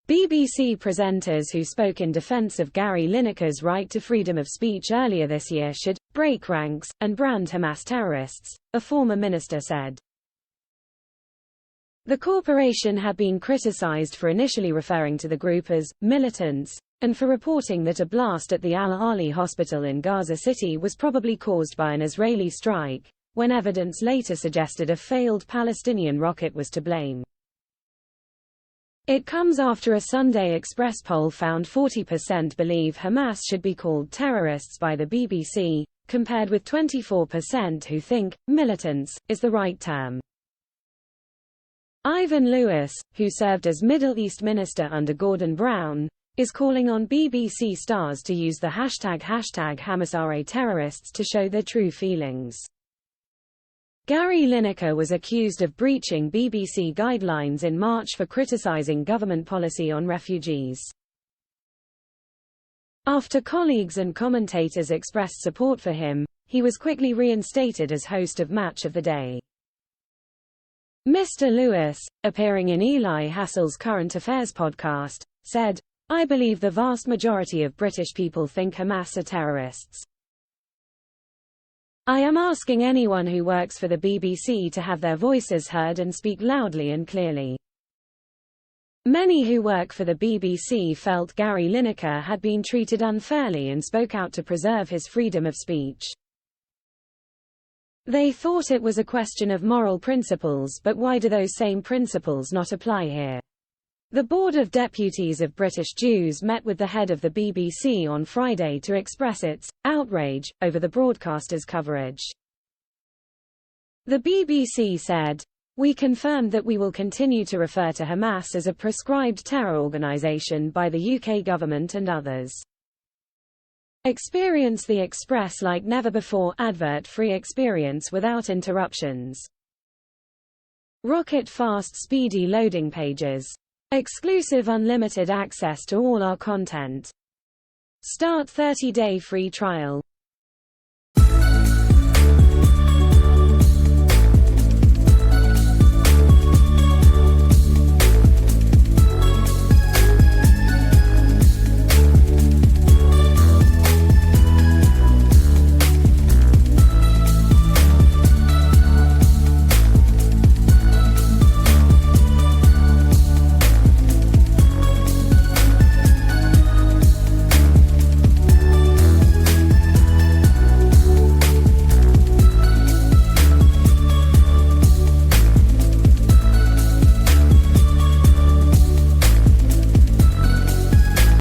BBC presenters who spoke in defense of Gary Lineker's right to freedom of speech earlier this year should break ranks and brand Hamas terrorists, a former minister said. The corporation had been criticized for initially referring to the group as militants, and for reporting that a blast at the Al-Ahli hospital in Gaza City was probably caused by an Israeli strike, when evidence later suggested a failed Palestinian rocket was to blame. It comes after a Sunday Express poll found 40% believe Hamas should be called terrorists by the BBC, compared with 24% who think militants is the right term. Ivan Lewis, who served as Middle East minister under Gordon Brown, is calling on BBC stars to use the hashtag Hamas are terrorists to show their true feelings. Gary Lineker was accused of breaching BBC guidelines in March for criticizing government policy on refugees. After colleagues and commentators expressed support for him, he was quickly reinstated as host of Match of the Day. Mr. Lewis, appearing in Eli Hassel's Current Affairs podcast, said, "I believe the vast majority of British people think Hamas are terrorists. I am asking anyone who works for the BBC to have their voices heard and speak loudly and clearly." Many who work for the BBC felt Gary Lineker had been treated unfairly and spoke out to preserve his freedom of speech. They thought it was a question of moral principles, but why do those same principles not apply here? The Board of Deputies of British Jews met with the head of the BBC on Friday to express its outrage over the broadcaster's coverage. The BBC said, "We confirmed that we will continue to refer to Hamas as a proscribed terror organisation by the UK government and others. Experience the Express like never before, advert-free experience without interruptions. Rocket-fast speedy loading pages. Exclusive unlimited access to all our content. Start 30-day free trial."